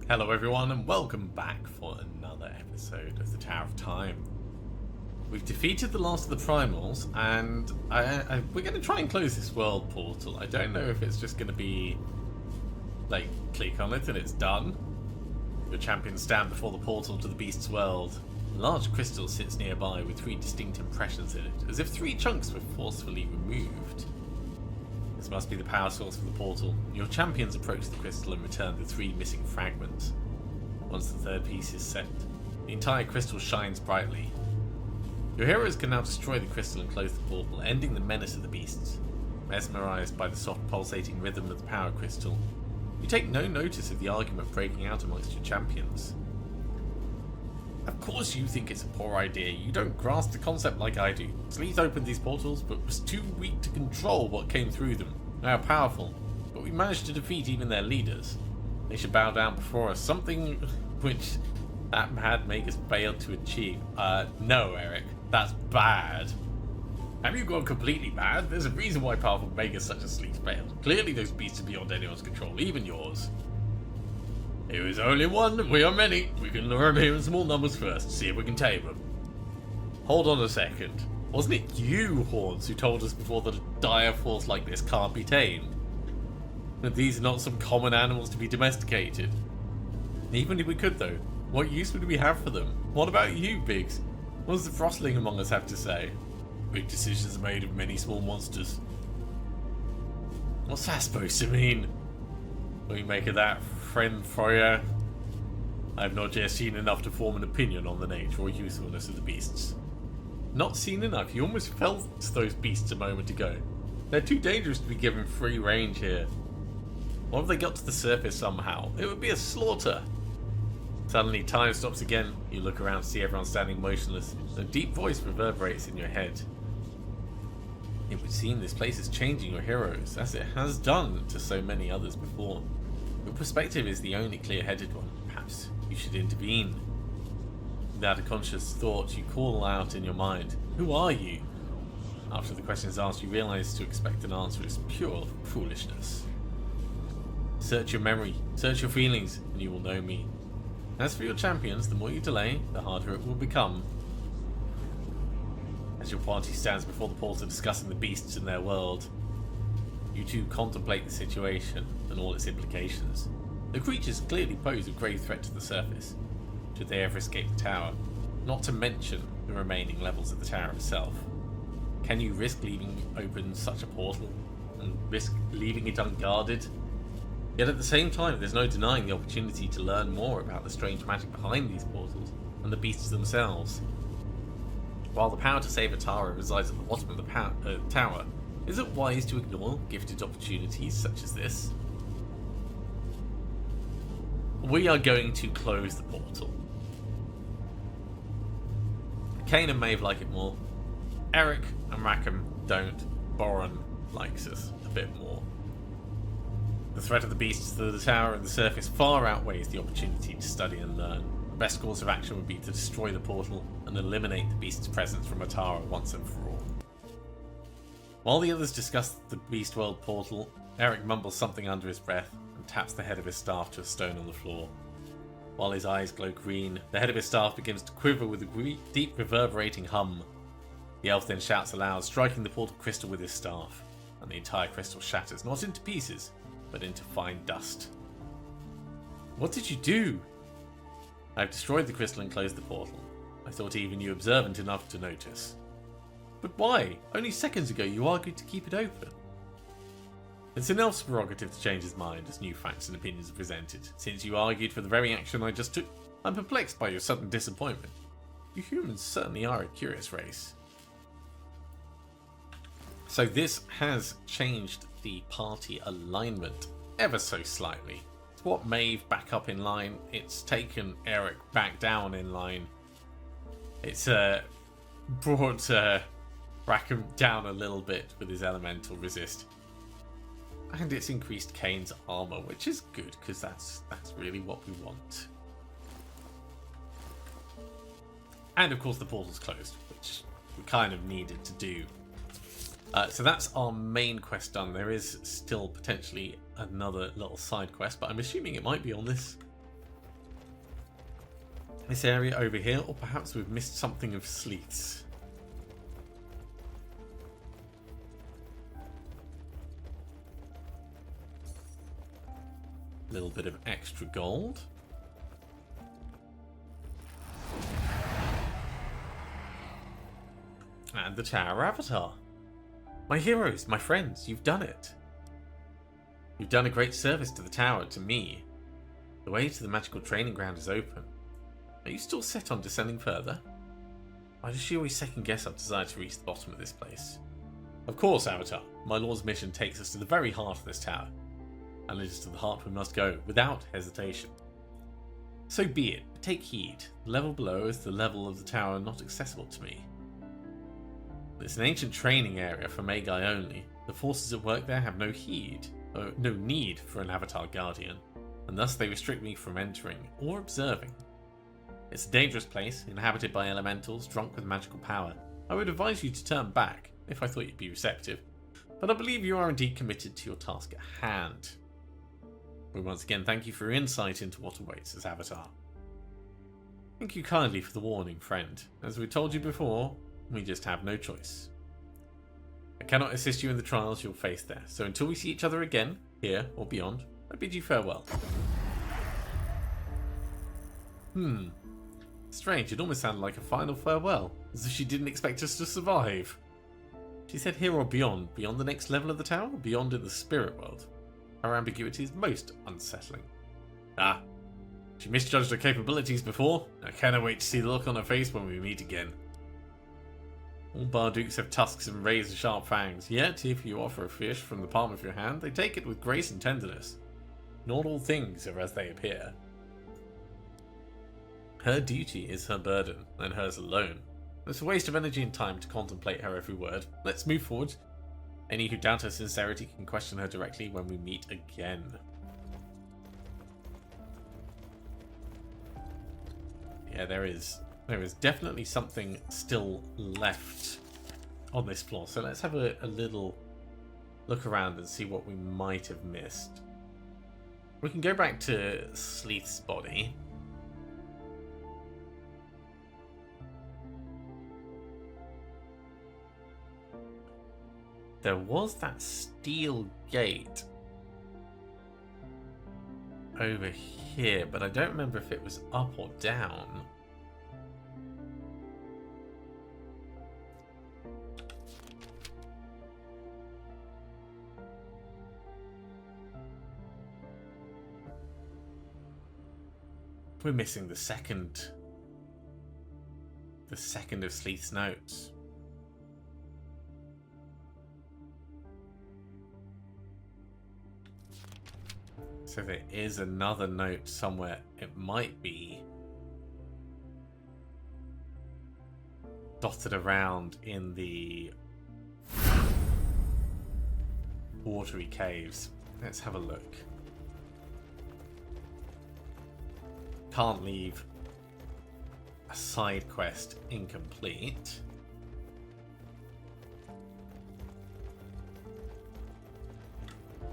Hello everyone and welcome back for another episode of the Tower of Time. We've defeated the last of the Primals and we're going to try and close this world portal. I don't know if it's just going to be like click on it and it's done. Your champions stand before the portal to the beast's world. A large crystal sits nearby with three distinct impressions in it, as if three chunks were forcefully removed. This must be the power source for the portal. Your champions approach the crystal and return the three missing fragments. Once the third piece is set, the entire crystal shines brightly. Your heroes can now destroy the crystal and close the portal, ending the menace of the beasts. Mesmerized by the soft pulsating rhythm of the power crystal, you take no notice of the argument breaking out amongst your champions. Of course you think it's a poor idea. You don't grasp the concept like I do. Sleeth opened these portals, but was too weak to control what came through them. They are powerful, but we managed to defeat even their leaders. They should bow down before us, something which that mad Magus failed to achieve. No, Eric, that's bad. Have you gone completely mad? There's a reason why powerful Magus such as Sleeth failed. Clearly those beasts are beyond anyone's control, even yours. There is only one, and we are many. We can lure him here in small numbers first, see if we can tame him. Hold on a second. Wasn't it you, Horns, who told us before that a dire force like this can't be tamed? That these are not some common animals to be domesticated? Even if we could, though, what use would we have for them? What about you, Biggs? What does the Frostling among us have to say? Big decisions are made of many small monsters. What's that supposed to mean? What do you make of that, friend Froya? I have not yet seen enough to form an opinion on the nature or usefulness of the beasts. Not seen enough? You almost felt those beasts a moment ago. They're too dangerous to be given free range here. What if they got to the surface somehow? It would be a slaughter. Suddenly time stops again. You look around to see everyone standing motionless. A deep voice reverberates in your head. It would seem this place is changing your heroes, as it has done to so many others before. Your perspective is the only clear-headed one. Perhaps you should intervene. Without a conscious thought, you call out in your mind, "Who are you?" After the question is asked, you realize to expect an answer is pure foolishness. Search your memory, search your feelings, and you will know me. As for your champions, the more you delay, the harder it will become. As your party stands before the portal discussing the beasts in their world, you two contemplate the situation and all its implications. The creatures clearly pose a grave threat to the surface, should they ever escape the tower, not to mention the remaining levels of the tower itself. Can you risk leaving open such a portal, and risk leaving it unguarded? Yet at the same time, there's no denying the opportunity to learn more about the strange magic behind these portals, and the beasts themselves. While the power to save Atara resides at the bottom of the tower, is it wise to ignore gifted opportunities such as this? We are going to close the portal. Kane and Maeve like it more. Eric and Rackham don't. Boron likes us a bit more. The threat of the beasts to the tower and the surface far outweighs the opportunity to study and learn. The best course of action would be to destroy the portal and eliminate the beast's presence from Atara once and for all. While the others discuss the Beast World portal, Eric mumbles something under his breath and taps the head of his staff to a stone on the floor. While his eyes glow green, the head of his staff begins to quiver with a deep reverberating hum. The elf then shouts aloud, striking the portal crystal with his staff, and the entire crystal shatters, not into pieces, but into fine dust. What did you do? I have destroyed the crystal and closed the portal. I thought even you observant enough to notice. But why? Only seconds ago you argued to keep it open. It's an elf's prerogative to change his mind as new facts and opinions are presented. Since you argued for the very action I just took, I'm perplexed by your sudden disappointment. You humans certainly are a curious race. So this has changed the party alignment ever so slightly. It's brought Maeve back up in line. It's taken Eric back down in line. It's brought Rackham down a little bit with his elemental resist. And it's increased Kane's armor, which is good, because that's really what we want. And of course the portal's closed, which we kind of needed to do. So that's our main quest done. There is still potentially another little side quest, but I'm assuming it might be on this This area over here, or perhaps we've missed something of Sleeth's. A little bit of extra gold. And the Tower Avatar. My heroes, my friends, you've done it. You've done a great service to the tower, to me. The way to the magical training ground is open. Are you still set on descending further? Why does she always second guess our desire to reach the bottom of this place? Of course, Avatar. My lord's mission takes us to the very heart of this tower. And it is to the heart we must go, without hesitation. So be it, but take heed. The level below is the level of the tower not accessible to me. It's an ancient training area for Magi only. The forces at work there have no need for an Avatar Guardian, and thus they restrict me from entering or observing. It's a dangerous place, inhabited by elementals, drunk with magical power. I would advise you to turn back, if I thought you'd be receptive, but I believe you are indeed committed to your task at hand. We once again thank you for your insight into what awaits as Avatar. Thank you kindly for the warning, friend. As we told you before, we just have no choice. I cannot assist you in the trials you'll face there, so until we see each other again, here or beyond, I bid you farewell. Strange, it almost sounded like a final farewell, as if she didn't expect us to survive. She said here or beyond the next level of the tower, or beyond in the spirit world. Her ambiguity is most unsettling. Ah, she misjudged her capabilities before. I cannot wait to see the look on her face when we meet again. All Bardukes have tusks and razor-sharp fangs, yet if you offer a fish from the palm of your hand, they take it with grace and tenderness. Not all things are as they appear. Her duty is her burden, and hers alone. It's a waste of energy and time to contemplate her every word. Let's move forward. Any who doubt her sincerity can question her directly when we meet again. Yeah, there is definitely something still left on this floor. So let's have a little look around and see what we might have missed. We can go back to Sleeth's body. There was that steel gate over here, but I don't remember if it was up or down. We're missing the second of Sleeth's notes. So there is another note somewhere. It might be dotted around in the watery caves. Let's have a look. Can't leave a side quest incomplete.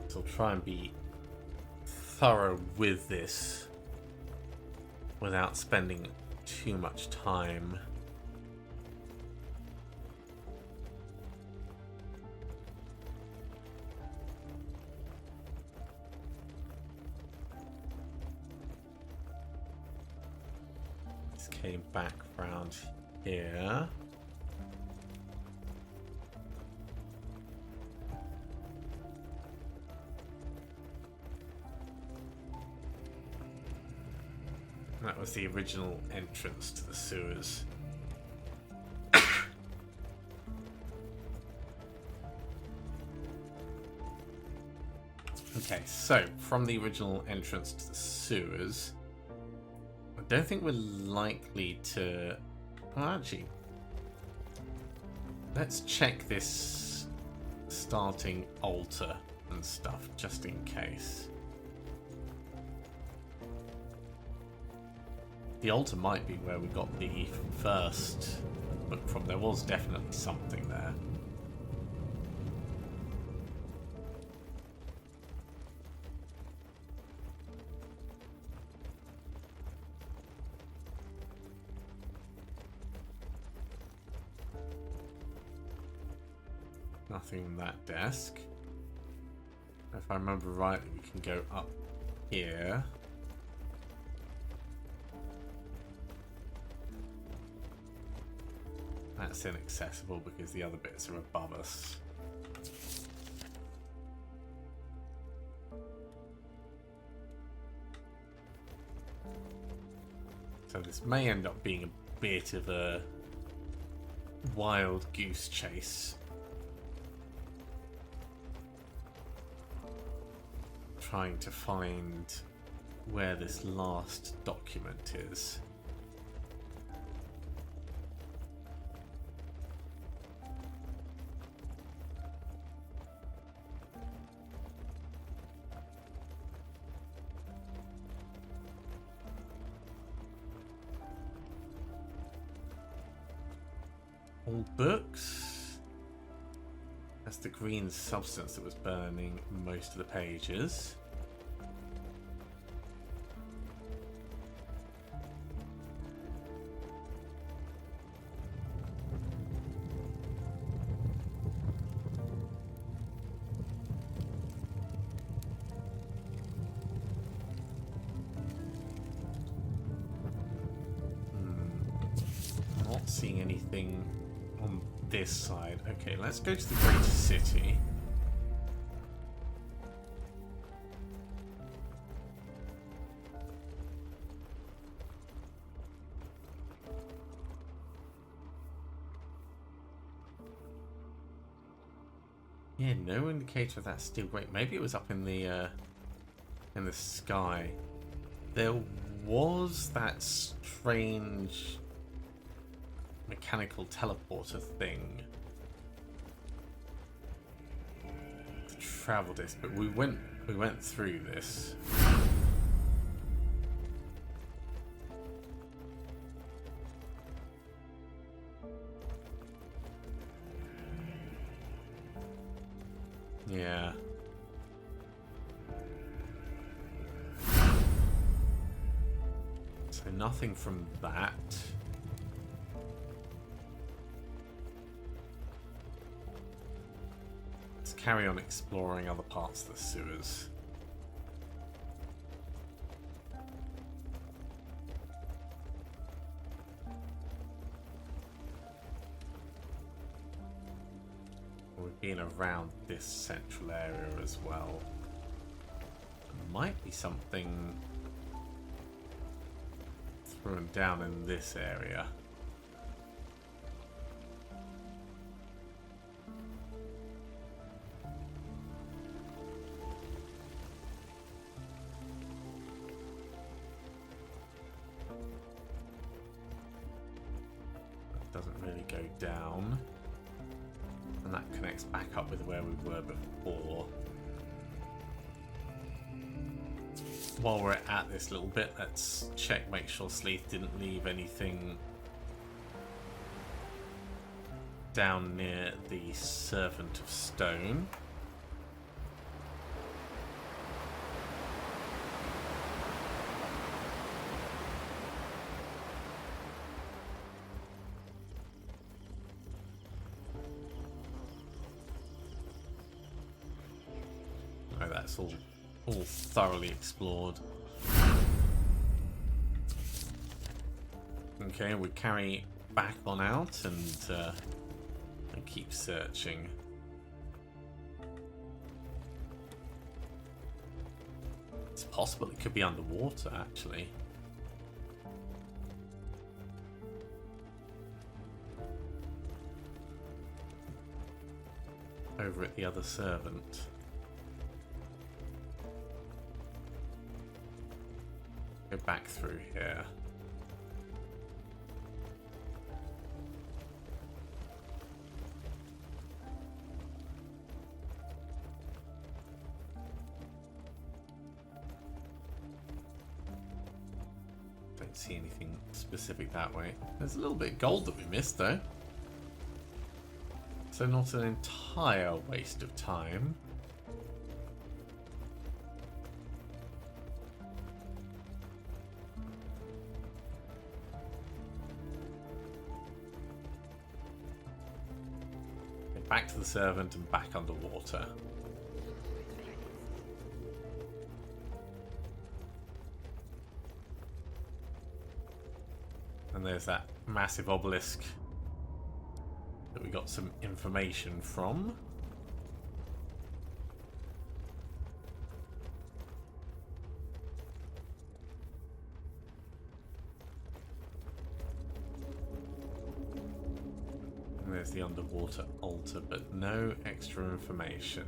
So I'll try and be thorough with this without spending too much time. This came back round here. That was the original entrance to the sewers. Okay, so from the original entrance to the sewers, I don't think we're likely to... Well, actually, let's check this starting altar and stuff just in case. The altar might be where we got the first book from. There was definitely something there. Nothing on that desk. If I remember rightly, we can go up here. That's inaccessible because the other bits are above us. So this may end up being a bit of a wild goose chase. Trying to find where this last document is. All books. That's the green substance that was burning most of the pages. Not seeing anything on this side. Okay, let's go to the greater city. Yeah, no indicator of that steel grate. Maybe it was up in the sky. There was that strange mechanical teleporter thing. The travel disc, but we went through this. Yeah. So nothing from that. Let's carry on exploring other parts of the sewers. We've been around this central area as well. There might be something thrown down in this area. That doesn't really go down. And that connects back up with where we were before. While we're at this little bit, let's check, make sure Sleeth didn't leave anything down near the Servant of Stone. Oh, that's all thoroughly explored. Okay, we carry back on out and keep searching. It's possible it could be underwater, actually. Over at the other servant. Go back through here. Don't see anything specific that way. There's a little bit of gold that we missed though. So not an entire waste of time. back to the servant, and back underwater. And there's that massive obelisk that we got some information from. And there's the underwater altar, but no extra information.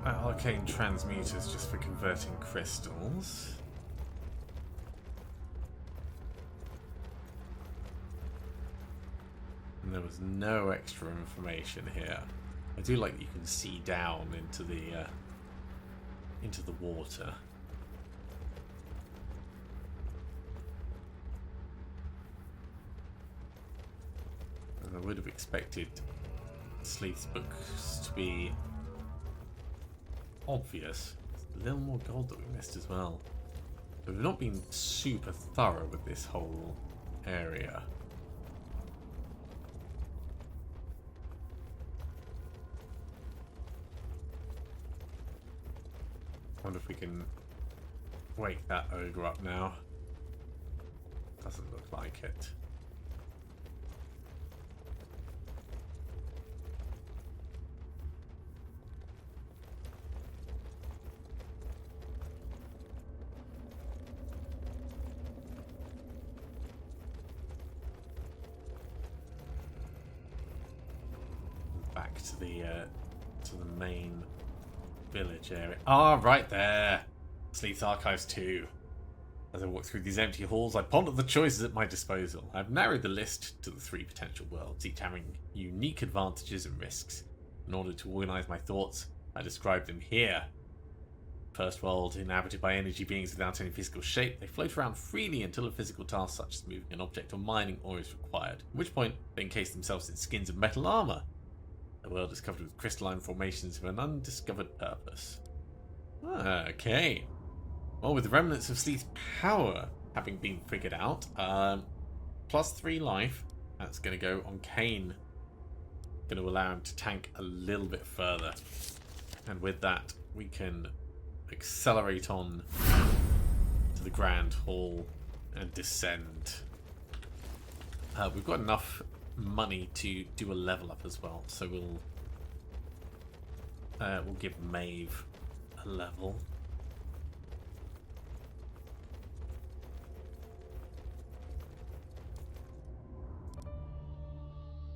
Arcane transmuters just for converting crystals. And there was no extra information here. I do like that you can see down into the water. And I would have expected Sleeth's books to be obvious. There's a little more gold that we missed as well. But we've not been super thorough with this whole area. Wonder if we can wake that ogre up now. Doesn't look like it. Back to the main village area. Ah, right there. Sleeth's Archives 2. As I walk through these empty halls, I ponder the choices at my disposal. I've narrowed the list to the 3 potential worlds, each having unique advantages and risks. In order to organize my thoughts, I describe them here. First world, inhabited by energy beings without any physical shape, they float around freely until a physical task such as moving an object or mining ore is required, at which point they encase themselves in skins of metal armor. The world is covered with crystalline formations of an undiscovered purpose. Okay. Well, with the remnants of Sleeth's power having been figured out, plus 3 life, that's going to go on Kain. Going to allow him to tank a little bit further. And with that, we can accelerate on to the Grand Hall and descend. We've got enough money to do a level up as well, so we'll give Maeve a level.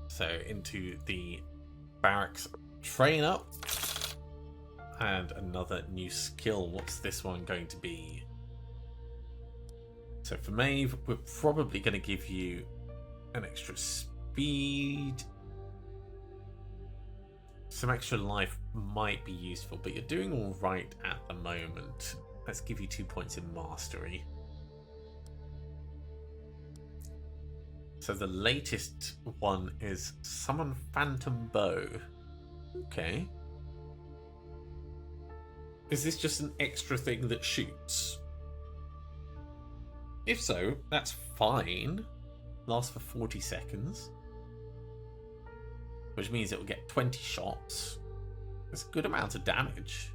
So into the barracks train up, and another new skill. What's this one going to be? So for Maeve, we're probably going to give you an extra speed. Some extra life might be useful, but you're doing all right at the moment. Let's give you 2 points in mastery. So the latest one is Summon Phantom Bow. Okay. Is this just an extra thing that shoots? If so, that's fine. Lasts for 40 seconds. Which means it will get 20 shots. That's a good amount of damage.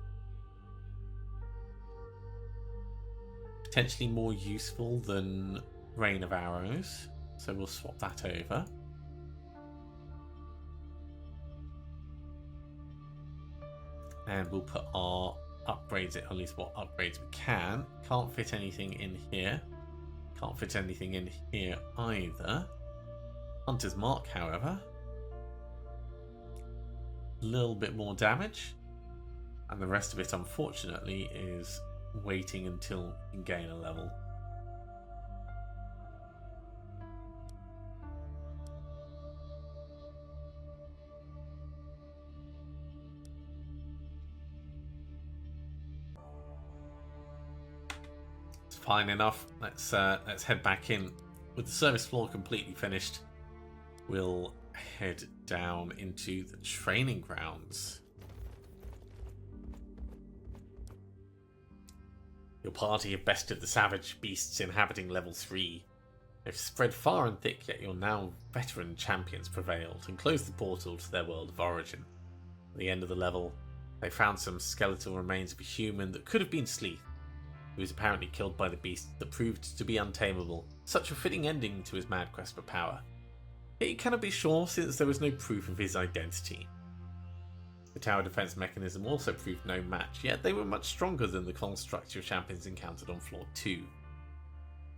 Potentially more useful than Rain of Arrows. So we'll swap that over. And we'll put our upgrades, at least what upgrades we can. Can't fit anything in here. Can't fit anything in here either. Hunter's Mark, however. A little bit more damage. And the rest of it, unfortunately, is waiting until you can gain a level. Fine enough. Let's head back in. With the service floor completely finished, we'll head down into the training grounds. Your party have bested the savage beasts inhabiting level 3. They've spread far and thick, yet your now veteran champions prevailed and closed the portal to their world of origin. At the end of the level, they found some skeletal remains of a human that could have been Sleeth. He was apparently killed by the beast that proved to be untamable, such a fitting ending to his mad quest for power. Yet you cannot be sure since there was no proof of his identity. The tower defense mechanism also proved no match, yet they were much stronger than the constructs your champions encountered on floor 2.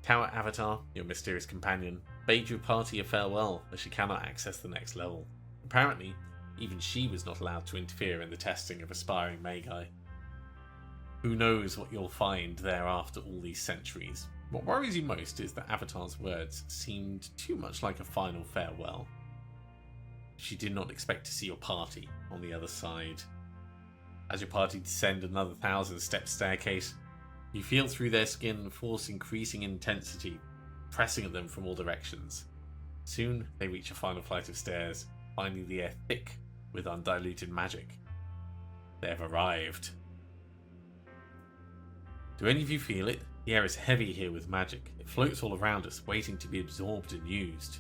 Tower Avatar, your mysterious companion, bade your party a farewell as she cannot access the next level. Apparently, even she was not allowed to interfere in the testing of aspiring Magi. Who knows what you'll find there after all these centuries. What worries you most is that Avatar's words seemed too much like a final farewell. She did not expect to see your party on the other side. As your party descend another 1,000-step staircase, you feel through their skin force increasing intensity, pressing at them from all directions. Soon they reach a final flight of stairs, finding the air thick with undiluted magic. They have arrived. Do any of you feel it? The air is heavy here with magic. It floats all around us, waiting to be absorbed and used.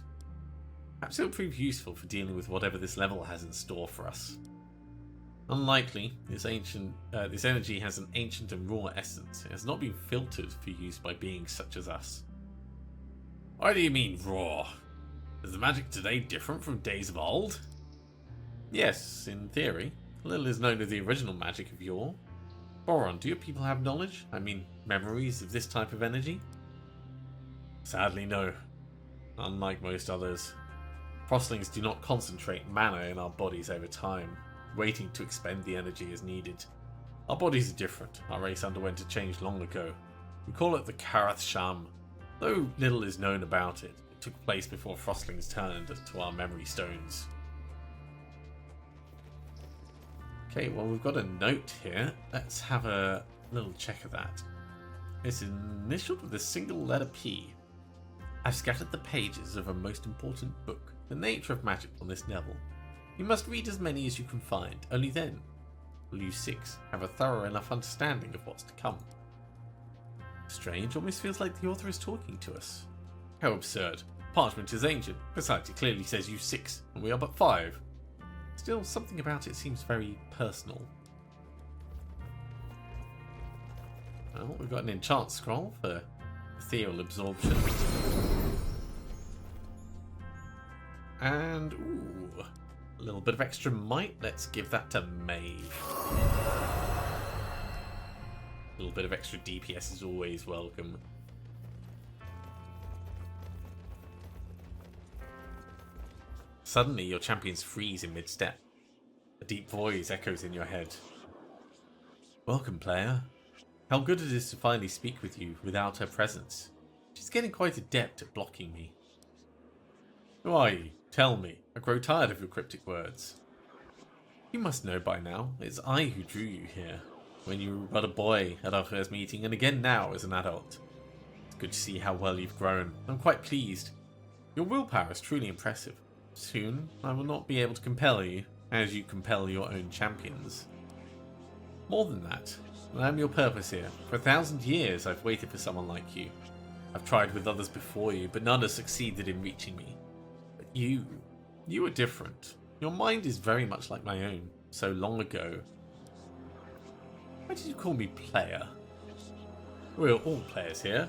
Perhaps it will prove useful for dealing with whatever this level has in store for us. Unlikely, this energy has an ancient and raw essence. It has not been filtered for use by beings such as us. Why do you mean raw? Is the magic today different from days of old? Yes, in theory. Little is known of the original magic of yore. Boron, do your people have knowledge? I mean, memories of this type of energy? Sadly, no. Unlike most others. Frostlings do not concentrate mana in our bodies over time, waiting to expend the energy as needed. Our bodies are different. Our race underwent a change long ago. We call it the Karath Sham. Though little is known about it, it took place before Frostlings turned to our memory stones. Okay, well, we've got a note here. Let's have a little check of that. It's initialed with a single letter P. I've scattered the pages of a most important book, The Nature of Magic, on this level. You must read as many as you can find, only then will you 6 have a thorough enough understanding of what's to come. Strange, almost feels like the author is talking to us. How absurd. Parchment is ancient. Besides, it clearly says you 6, and we are but 5. Still, something about it seems very personal. Well, we've got an enchant scroll for ethereal absorption. And, ooh, a little bit of extra might. Let's give that to Maeve. A little bit of extra DPS is always welcome. Suddenly, your champions freeze in mid-step. A deep voice echoes in your head. Welcome, player. How good it is to finally speak with you without her presence. She's getting quite adept at blocking me. Who are you? Tell me. I grow tired of your cryptic words. You must know by now, it's I who drew you here, when you were but a boy at our first meeting, and again now as an adult. It's good to see how well you've grown. I'm quite pleased. Your willpower is truly impressive. Soon, I will not be able to compel you, as you compel your own champions. More than that, I am your purpose here. For 1,000 years I've waited for someone like you. I've tried with others before you, but none has succeeded in reaching me. But you are different. Your mind is very much like my own, so long ago. Why did you call me player? We're all players here,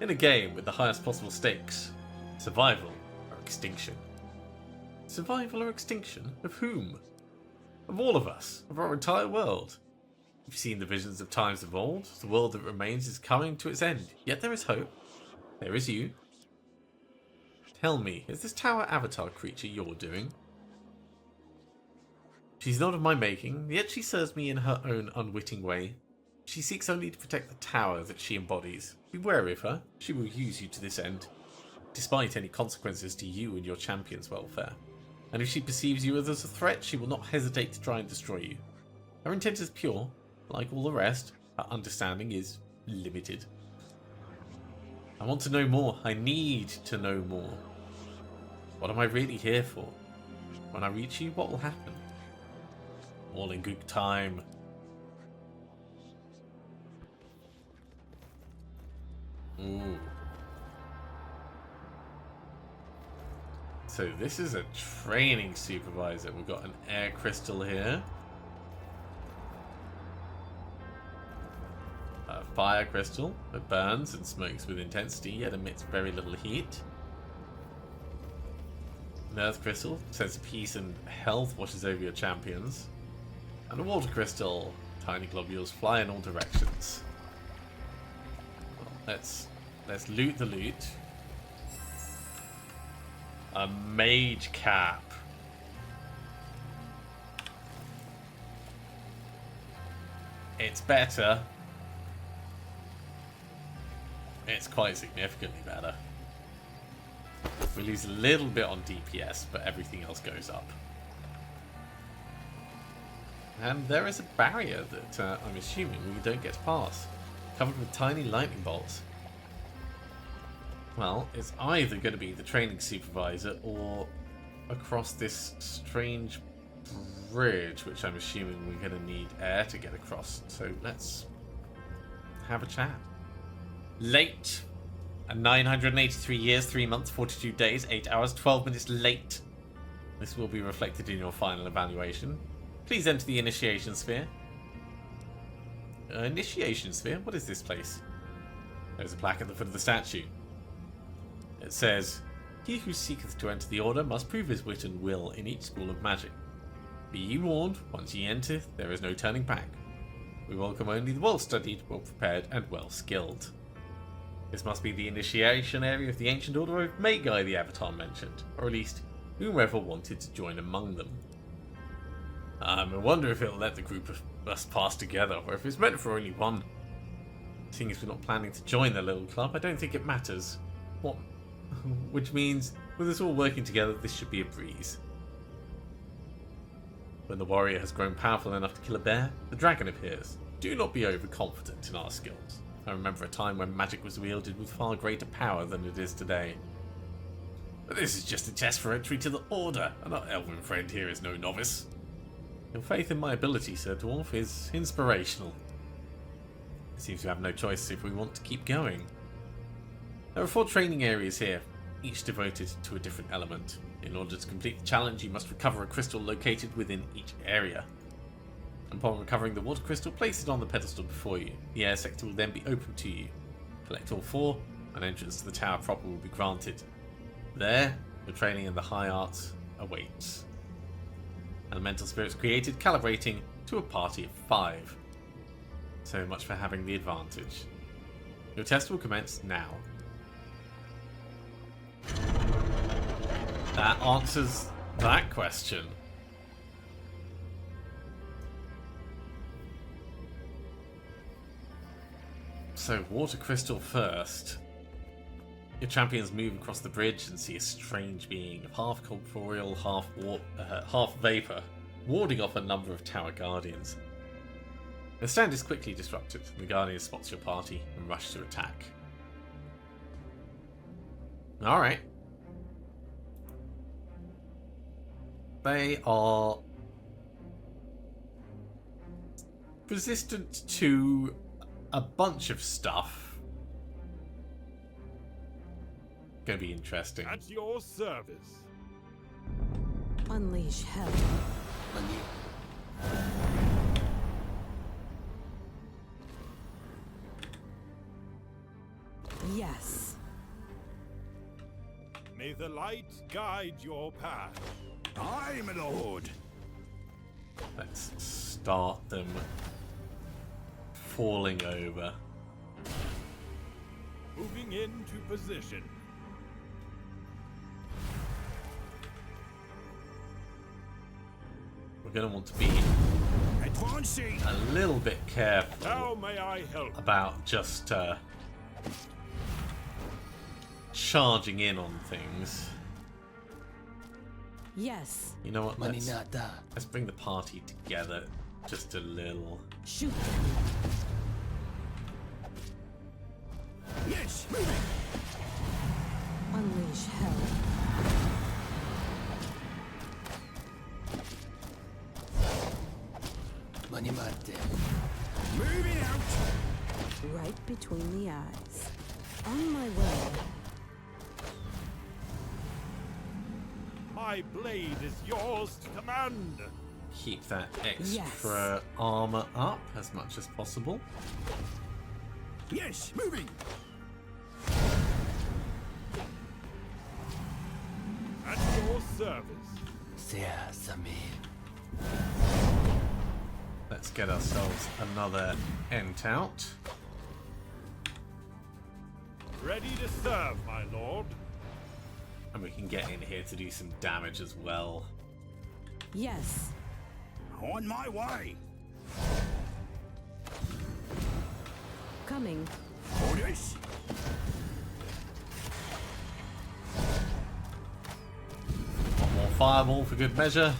in a game with the highest possible stakes. Survival or extinction. Survival or extinction? Of whom? Of all of us, of our entire world. You've seen the visions of times of old. The world that remains is coming to its end, yet there is hope. There is you. Tell me, is this tower avatar creature your doing? She's not of my making, yet she serves me in her own unwitting way. She seeks only to protect the tower that she embodies. Be wary of her, she will use you to this end, despite any consequences to you and your champion's welfare. And if she perceives you as a threat, she will not hesitate to try and destroy you. Her intent is pure, like all the rest. Her understanding is limited. I want to know more. I need to know more. What am I really here for? When I reach you, what will happen? All in good time. Ooh. So this is a training supervisor. We've got an air crystal here. A fire crystal that burns and smokes with intensity yet emits very little heat. An earth crystal says peace and health washes over your champions. And a water crystal. Tiny globules fly in all directions. Well, let's loot the loot. A mage cap. It's better. It's quite significantly better. We lose a little bit on DPS, but everything else goes up. And there is a barrier that I'm assuming we don't get to pass. Covered with tiny lightning bolts. Well, it's either going to be the training supervisor or across this strange bridge, which I'm assuming we're going to need air to get across. So let's have a chat. Late. 983 years, 3 months, 42 days, 8 hours, 12 minutes late. This will be reflected in your final evaluation. Please enter the initiation sphere. Initiation sphere? What is this place? There's a plaque at the foot of the statue. It says, "He who seeketh to enter the order must prove his wit and will in each school of magic. Be ye warned, once ye enter, there is no turning back. We welcome only the well-studied, well-prepared, and well-skilled." This must be the initiation area of the ancient order of Magi the Avatar mentioned, or at least whomever wanted to join among them. I wonder if it'll let the group of us pass together, or if it's meant for only one. Seeing as we're not planning to join the little club, I don't think it matters. What? Which means, with us all working together, this should be a breeze. When the warrior has grown powerful enough to kill a bear, the dragon appears. Do not be overconfident in our skills. I remember a time when magic was wielded with far greater power than it is today. But this is just a test for entry to the Order, and our elven friend here is no novice. Your faith in my ability, Sir Dwarf, is inspirational. It seems we have no choice if we want to keep going. There are 4 training areas here, each devoted to a different element. In order to complete the challenge, you must recover a crystal located within each area. Upon recovering the water crystal, place it on the pedestal before you. The air sector will then be open to you. Collect all 4, and entrance to the tower proper will be granted. There, your training in the high arts awaits. Elemental spirits created, calibrating to a party of 5. So much for having the advantage. Your test will commence now. That answers that question. So, water crystal first. Your champions move across the bridge and see a strange being, half corporeal, half vapor, warding off a number of tower guardians. The stand is quickly disrupted, and the guardian spots your party and rush to attack. Alright. They are resistant to a bunch of stuff. Gonna be interesting. At your service. Unleash hell. Yes. May the light guide your path. Aye, my lord. Let's start them falling over. Moving into position. We're going to want to be Advancing. a little bit How careful may I help? about just charging in on things. Yes. You know what? Let's bring the party together just a little. Shoot. Yes, moving. Unleash hell. Moving out. Right between the eyes. On my way. My blade is yours to command. Keep that extra armor up as much as possible. Yes, moving. At your service. Let's get ourselves another ent out. Ready to serve, my lord. And we can get in here to do some damage as well. Yes. On my way. Coming. Orders. One more fireball for good measure.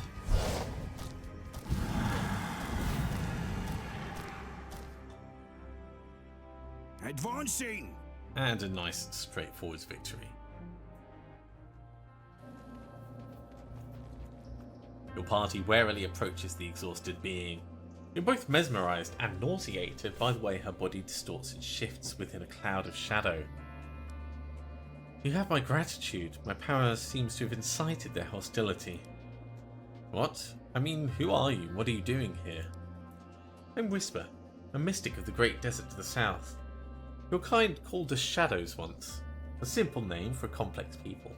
Advancing. And a nice straightforward victory. Your party warily approaches the exhausted being. You're both mesmerized and nauseated by the way her body distorts and shifts within a cloud of shadow. You have my gratitude. My power seems to have incited their hostility. What? I mean, who are you? What are you doing here? I'm Whisper, a mystic of the great desert to the south. Your kind called us shadows once, a simple name for a complex people.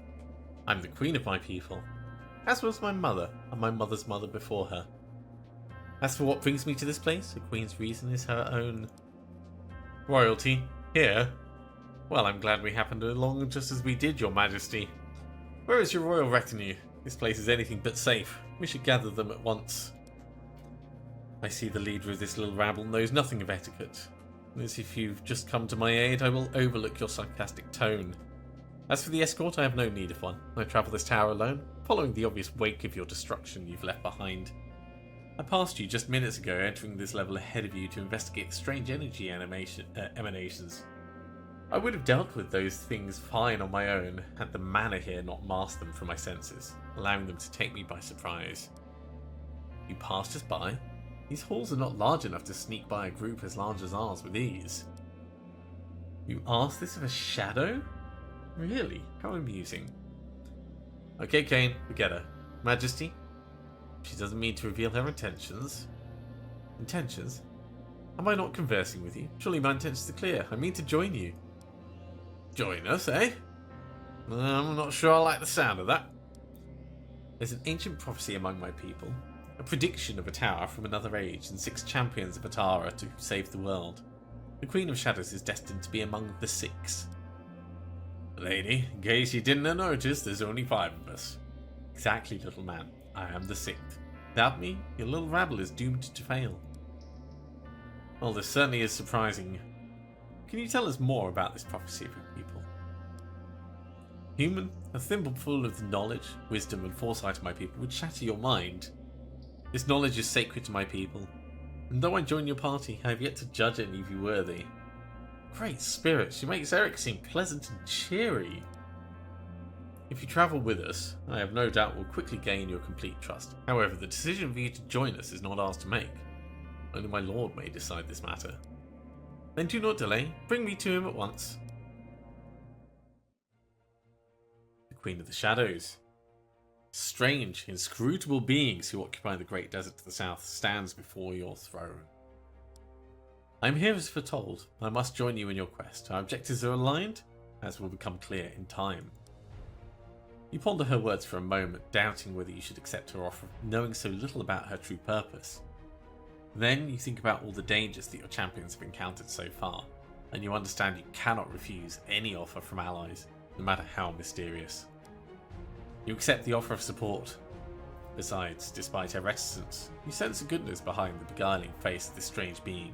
I'm the queen of my people, as was my mother and my mother's mother before her. As for what brings me to this place, a queen's reason is her own. Royalty? Here? Well, I'm glad we happened along just as we did, your majesty. Where is your royal retinue? This place is anything but safe. We should gather them at once. I see the leader of this little rabble knows nothing of etiquette. As if you've just come to my aid, I will overlook your sarcastic tone. As for the escort, I have no need of one. I travel this tower alone, following the obvious wake of your destruction you've left behind. I passed you just minutes ago, entering this level ahead of you to investigate the strange energy emanations. I would have dealt with those things fine on my own, had the manor here not masked them from my senses, allowing them to take me by surprise. You passed us by? These halls are not large enough to sneak by a group as large as ours with ease. You asked this of a shadow? Really? How amusing. Okay, Kane, forget her. Majesty? She doesn't mean to reveal her intentions. Intentions? Am I not conversing with you? Surely my intentions are clear. I mean to join you. Join us, eh? I'm not sure I like the sound of that. There's an ancient prophecy among my people. A prediction of a tower from another age and 6 champions of Atara to save the world. The Queen of Shadows is destined to be among the 6. Lady, in case you didn't notice, there's only 5 of us. Exactly, little man. I am the 6th. Without me, your little rabble is doomed to fail. Well, this certainly is surprising. Can you tell us more about this prophecy of your people? Human, a thimbleful of the knowledge, wisdom, and foresight of my people would shatter your mind. This knowledge is sacred to my people, and though I join your party, I have yet to judge any of you worthy. Great spirit, she makes Eric seem pleasant and cheery. If you travel with us, I have no doubt we'll quickly gain your complete trust. However, the decision for you to join us is not ours to make. Only my lord may decide this matter. Then do not delay, bring me to him at once. The Queen of the Shadows. Strange, inscrutable beings who occupy the great desert to the south stands before your throne. I am here as foretold. I must join you in your quest. Our objectives are aligned, as will become clear in time. You ponder her words for a moment, doubting whether you should accept her offer, knowing so little about her true purpose. Then you think about all the dangers that your champions have encountered so far, and you understand you cannot refuse any offer from allies, no matter how mysterious. You accept the offer of support. Besides, despite her reticence, you sense the goodness behind the beguiling face of this strange being.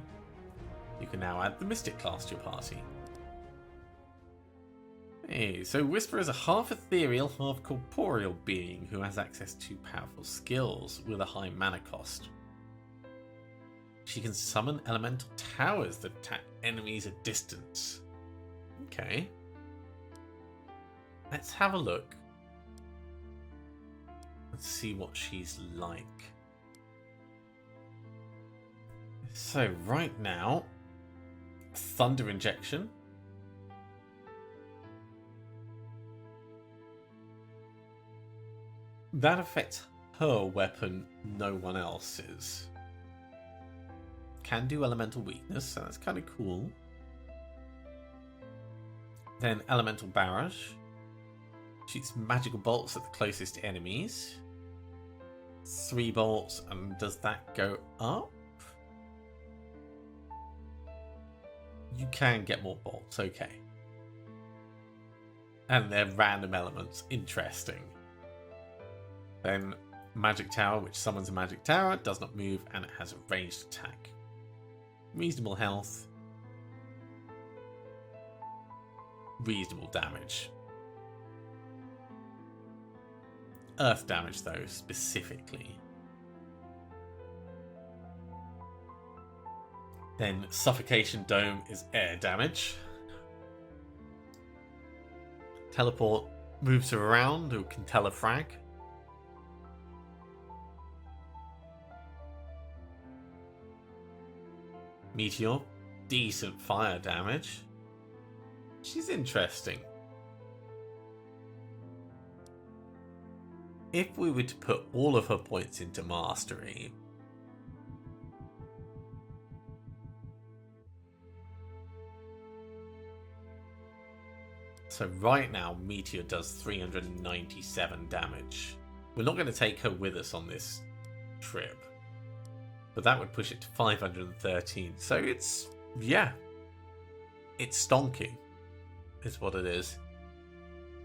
You can now add the Mystic class to your party. Hey, so Whisper is a half ethereal, half corporeal being who has access to powerful skills with a high mana cost. She can summon elemental towers that attack enemies at distance. Okay. Let's have a look. Let's see what she's like. So right now, Thunder Injection. That affects her weapon, no one else's. Can do Elemental Weakness, so that's kind of cool. Then Elemental Barrage. Shoots magical bolts at the closest enemies. 3 bolts, and does that go up? You can get more bolts, okay. And they're random elements, interesting. Then Magic Tower, which summons a Magic Tower, does not move, and it has a ranged attack. Reasonable health. Reasonable damage. Earth damage, though, specifically. Then Suffocation Dome is air damage. Teleport moves her around, or can telefrag. Meteor, decent fire damage. She's interesting. If we were to put all of her points into Mastery, so right now Meteor does 397 damage. We're not going to take her with us on this trip, but that would push it to 513. So it's, yeah, it's stonky, is what it is.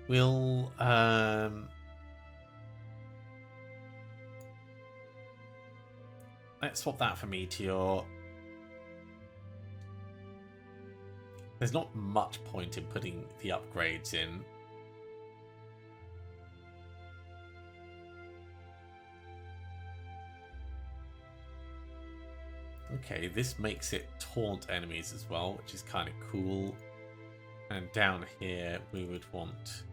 We'll let's swap that for Meteor. There's not much point in putting the upgrades in. Okay, this makes it taunt enemies as well, which is kind of cool. And down here we would want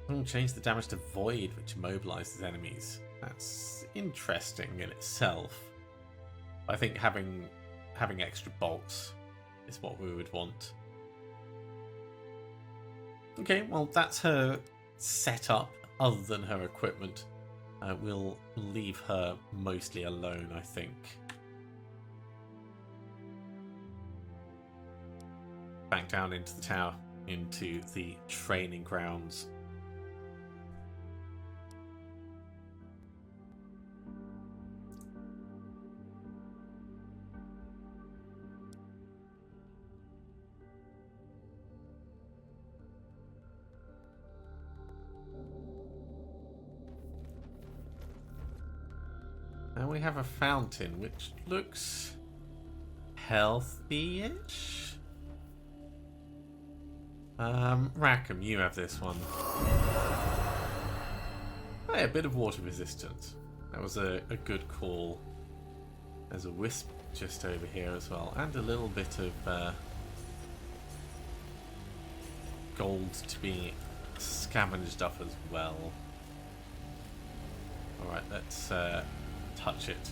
we'll change the damage to Void, which immobilizes enemies. That's interesting in itself. I think having extra bolts is what we would want. Okay, well that's her setup other than her equipment. We'll leave her mostly alone, I think. Back down into the tower, into the training grounds. And we have a fountain, which looks healthy-ish. Rackham, you have this one. Hey, a bit of water resistance. That was a good call. There's a wisp just over here as well, and a little bit of gold to be scavenged up as well. Alright, let's touch it.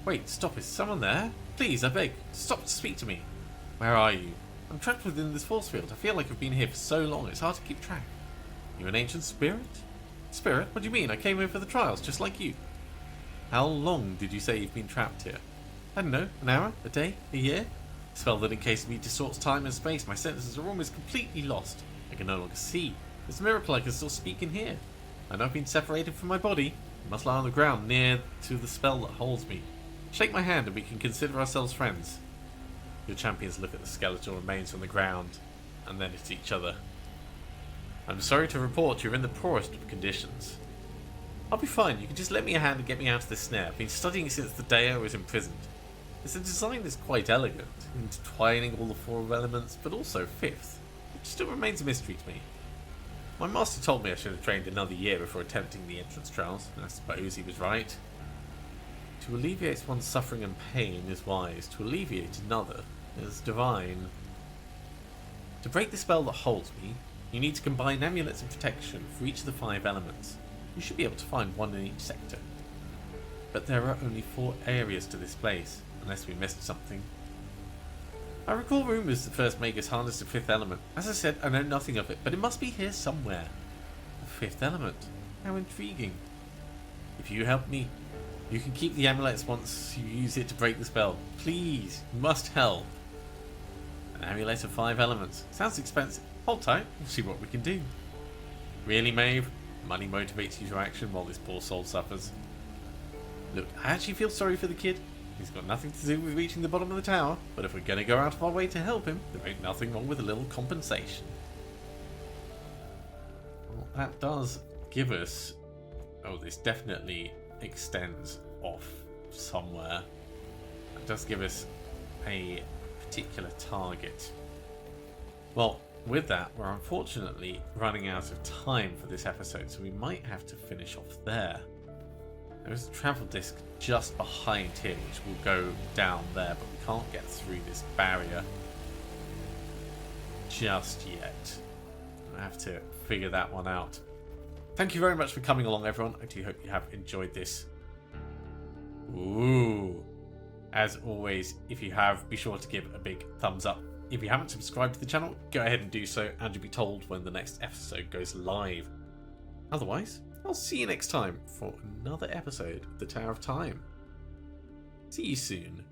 Wait, stop, is someone there? Please, I beg, stop to speak to me. Where are you? I'm trapped within this force field. I feel like I've been here for so long, it's hard to keep track. You an ancient spirit? Spirit? What do you mean? I came here for the trials, just like you. How long did you say you've been trapped here? I don't know, an hour? A day? A year? The spell that encased me distorts time and space. My senses are almost completely lost. I can no longer see. It's a miracle I can still speak in here. I know I've been separated from my body. I must lie on the ground near to the spell that holds me. Shake my hand and we can consider ourselves friends. Your champions look at the skeletal remains on the ground and then at each other. I'm sorry to report you're in the poorest of conditions. I'll be fine, you can just lend me a hand and get me out of this snare. I've been studying since the day I was imprisoned. It's a design that's quite elegant, intertwining all the 4 elements, but also 5th, which still remains a mystery to me. My master told me I should have trained another year before attempting the entrance trials, and I suppose he was right. To alleviate one's suffering and pain is wise, to alleviate another is divine. To break the spell that holds me, You need to combine amulets of protection for each of the 5 elements. You should be able to find one in each sector. But there are only 4 areas to this place, unless we missed something. I recall rumours that first Magus harnessed the 5th element. As I said, I know nothing of it, but it must be here somewhere. The 5th element. How intriguing. If you help me, you can keep the amulets once you use it to break the spell. Please, you must help. An amulet of 5 elements. Sounds expensive. Hold tight, we'll see what we can do. Really, Maeve? Money motivates you to action while this poor soul suffers. Look, I actually feel sorry for the kid. He's got nothing to do with reaching the bottom of the tower, but if we're going to go out of our way to help him, there ain't nothing wrong with a little compensation. Well, that does give us... Oh, this definitely extends off somewhere. It does give us a particular target. Well, with that, we're unfortunately running out of time for this episode, so we might have to finish off there. There's a travel disc just behind here, which will go down there, but we can't get through this barrier just yet. I have to figure that one out. Thank you very much for coming along, everyone. I do hope you have enjoyed this. Ooh. As always, if you have, be sure to give a big thumbs up. If you haven't subscribed to the channel, go ahead and do so, and you'll be told when the next episode goes live. Otherwise, I'll see you next time for another episode of the Tower of Time. See you soon.